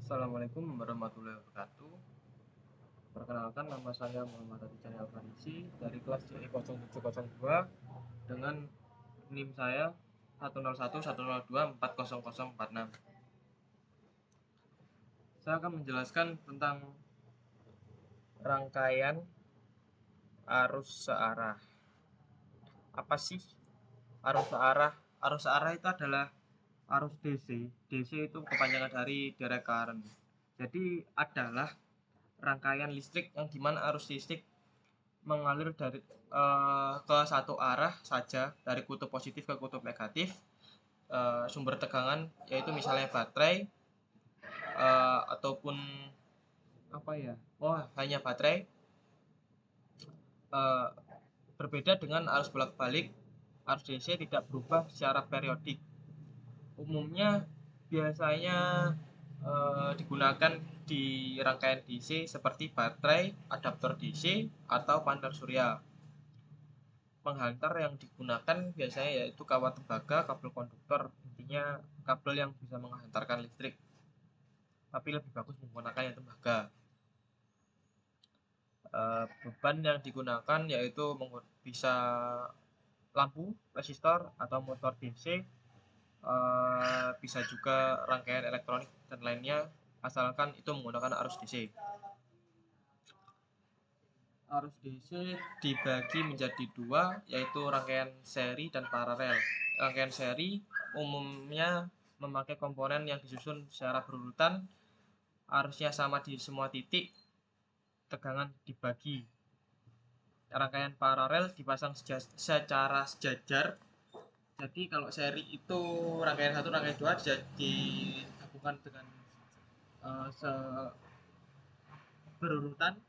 Assalamualaikum warahmatullahi wabarakatuh. Perkenalkan, nama saya Muhammad Rizal Alfarisi dari kelas CE0702 dengan NIM saya 10110240046. Saya akan menjelaskan tentang rangkaian arus searah. Apa sih arus searah? Arus searah itu adalah arus DC. DC itu kepanjangan dari direct current. Jadi adalah rangkaian listrik yang dimana arus listrik mengalir dari ke satu arah saja, dari kutub positif ke kutub negatif. Sumber tegangan yaitu misalnya baterai, ataupun apa ya, hanya baterai. uh, Berbeda dengan arus bolak-balik, arus DC tidak berubah secara periodik. Umumnya biasanya digunakan di rangkaian DC seperti baterai, adaptor DC, atau panel surya. Penghantar yang digunakan biasanya yaitu kawat tembaga, kabel konduktor, intinya kabel yang bisa menghantarkan listrik, tapi lebih bagus menggunakan yang tembaga. Beban yang digunakan yaitu bisa lampu, resistor, atau motor DC, bisa juga rangkaian elektronik dan lainnya, asalkan itu menggunakan arus DC. Arus DC dibagi menjadi dua, yaitu rangkaian seri dan paralel. Rangkaian seri umumnya memakai komponen yang disusun secara berurutan, arusnya sama di semua titik, tegangan dibagi. Rangkaian paralel dipasang secara sejajar. Jadi kalau seri itu rangkaian 1, rangkaian 2 digabungkan dengan berurutan.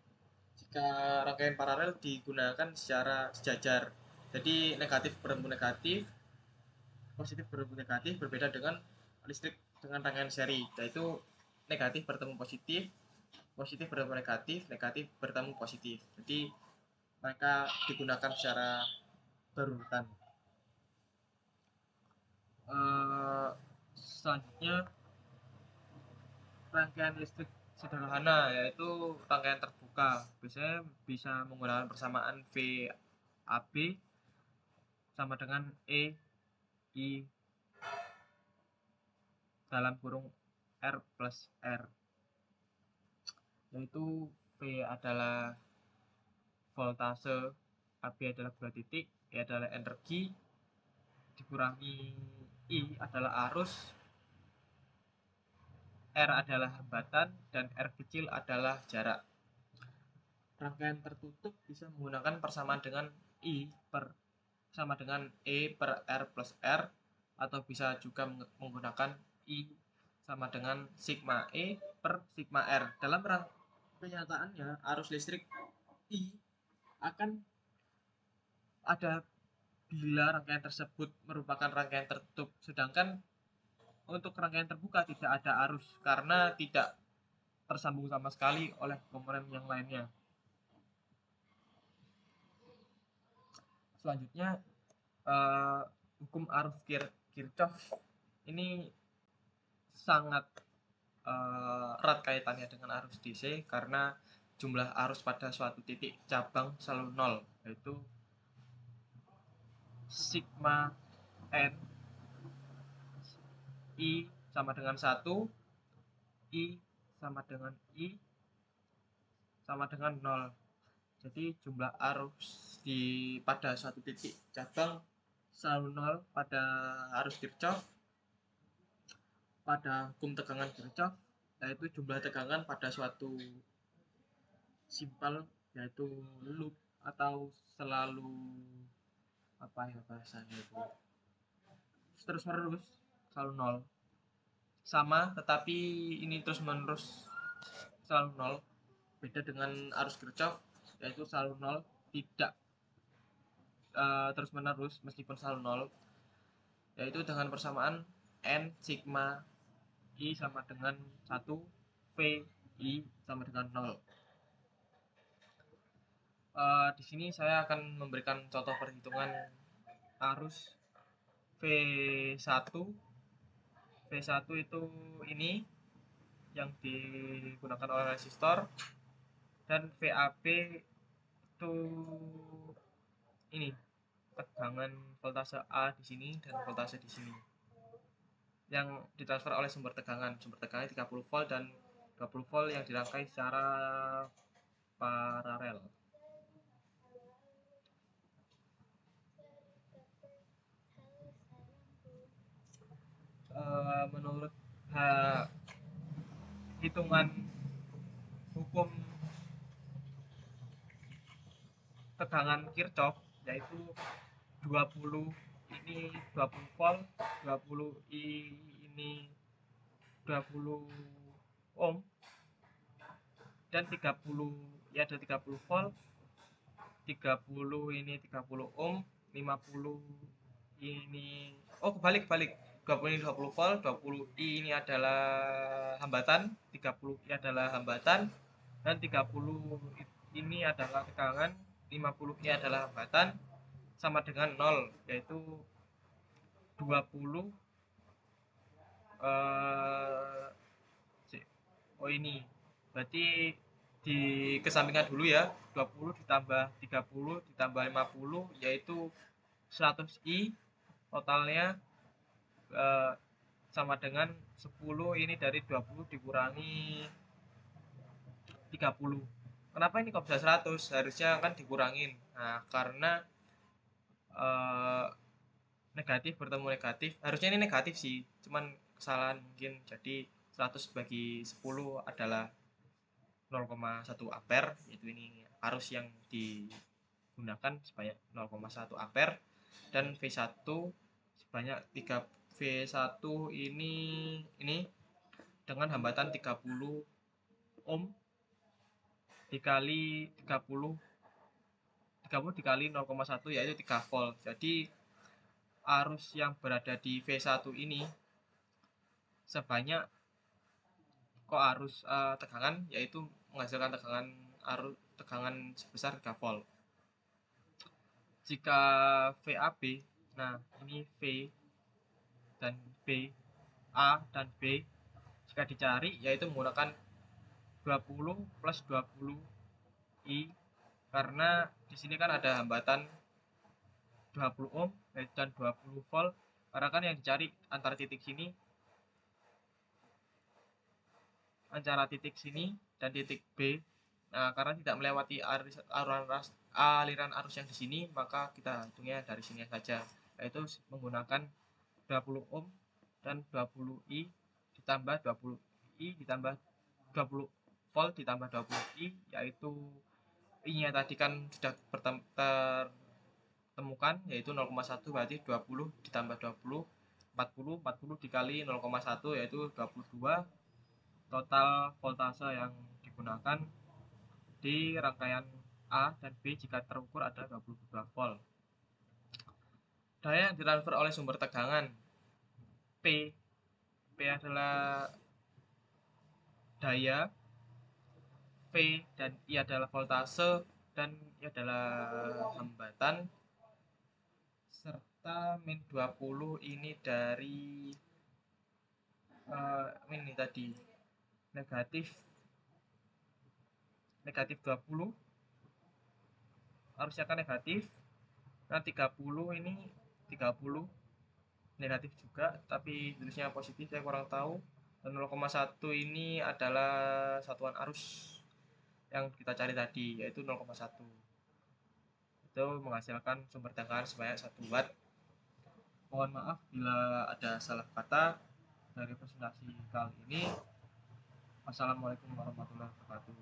Jika rangkaian paralel digunakan secara sejajar, jadi negatif bertemu negatif, positif bertemu negatif, berbeda dengan listrik dengan rangkaian seri, yaitu negatif bertemu positif, positif bertemu negatif, negatif bertemu positif. Jadi mereka digunakan secara berurutan. Selanjutnya, rangkaian listrik sederhana yaitu rangkaian terbuka, biasanya bisa menggunakan persamaan VAB sama dengan I dalam kurung R plus R, yaitu V adalah voltase, AB adalah buah titik, E adalah energi, dikurangi I adalah arus, R adalah hambatan, dan R kecil adalah jarak. Rangkaian tertutup bisa menggunakan persamaan dengan I sama dengan E per R plus R, atau bisa juga menggunakan I sama dengan sigma E per sigma R. Dalam kenyataannya, arus listrik I akan ada bila rangkaian tersebut merupakan rangkaian tertutup, sedangkan untuk rangkaian terbuka tidak ada arus karena tidak tersambung sama sekali oleh komponen yang lainnya. Selanjutnya, hukum arus Kirchhoff ini sangat erat kaitannya dengan arus DC karena jumlah arus pada suatu titik cabang selalu nol, yaitu sigma n I sama dengan 1, I sama dengan I sama dengan 0. Jadi jumlah arus pada suatu titik cabang selalu 0 pada arus Kirchhoff. Pada hukum tegangan Kirchhoff, yaitu jumlah tegangan pada suatu simpel, yaitu loop atau selalu apa ya bahasanya itu, terus menerus selalu 0, sama tetapi ini terus menerus selalu 0. Beda dengan arus Kirchhoff, yaitu selalu 0, tidak terus menerus meskipun selalu 0, yaitu dengan persamaan N sigma I sama dengan 1, V I sama dengan 0. Di sini saya akan memberikan contoh perhitungan arus V1. V1 itu ini yang digunakan oleh resistor, dan VAB itu ini tegangan voltase A di sini dan voltase di sini yang ditransfer oleh sumber tegangan. Sumber tegangannya 30 volt dan 20 volt yang dirangkai secara paralel. Menurut hitungan hukum tegangan Kirchhoff, yaitu 20 ini 20 volt, 20 ini 20 ohm, dan 30 ya ada 30 volt, 30 ini 30 ohm, 50 ini kebalik 20 ini 20 volt, 20 I ini adalah hambatan, 30 I adalah hambatan, dan 30 ini adalah tegangan, 50 I adalah hambatan, sama dengan 0, yaitu 20 ini berarti dikesampingkan dulu ya. 20 ditambah 30 ditambah 50 yaitu 100 I, totalnya sama dengan 10 ini dari 20 dikurangi 30. Kenapa ini kok bisa 100? Harusnya kan dikurangin. Nah, karena negatif bertemu negatif, harusnya ini negatif sih, cuman kesalahan mungkin. Jadi 100 bagi 10 adalah 0,1 ampere, yaitu ini arus yang digunakan sebanyak 0,1 ampere, dan V1 sebanyak 3 V1 ini dengan hambatan 30 ohm dikali 30 dikali 0,1 yaitu 3 volt. Jadi arus yang berada di V1 ini sebanyak arus tegangan, yaitu menghasilkan tegangan sebesar 3 volt. Jika VAB, nah ini V dan B, A dan B, jika dicari yaitu menggunakan 20 plus 20 I, karena di sini kan ada hambatan 20 ohm dan 20 volt, karena kan yang dicari antara titik sini dan titik B. Nah, karena tidak melewati aliran arus yang di sini, maka kita hitungnya dari sini saja, yaitu menggunakan 20 ohm dan 20 I ditambah 20 I ditambah 20 volt ditambah 20 I, yaitu I-nya tadi kan sudah tertemukan, yaitu 0,1, berarti 20 ditambah 20 40 dikali 0,1 yaitu 22. Total voltase yang digunakan di rangkaian A dan B jika terukur adalah 22 volt. Daya yang ditransfer oleh sumber tegangan P adalah daya, V dan I adalah voltase, dan I adalah hambatan, serta min 20 ini dari ini tadi negatif 20, harusnya kan negatif. Nah 30 ini 30 negatif juga, tapi tulisnya positif, saya kurang tahu. Dan 0,1 ini adalah satuan arus yang kita cari tadi, yaitu 0,1. Itu menghasilkan sumber tegangan sebanyak 1 watt. Mohon maaf bila ada salah kata dari presentasi kali ini. Wassalamualaikum warahmatullahi wabarakatuh.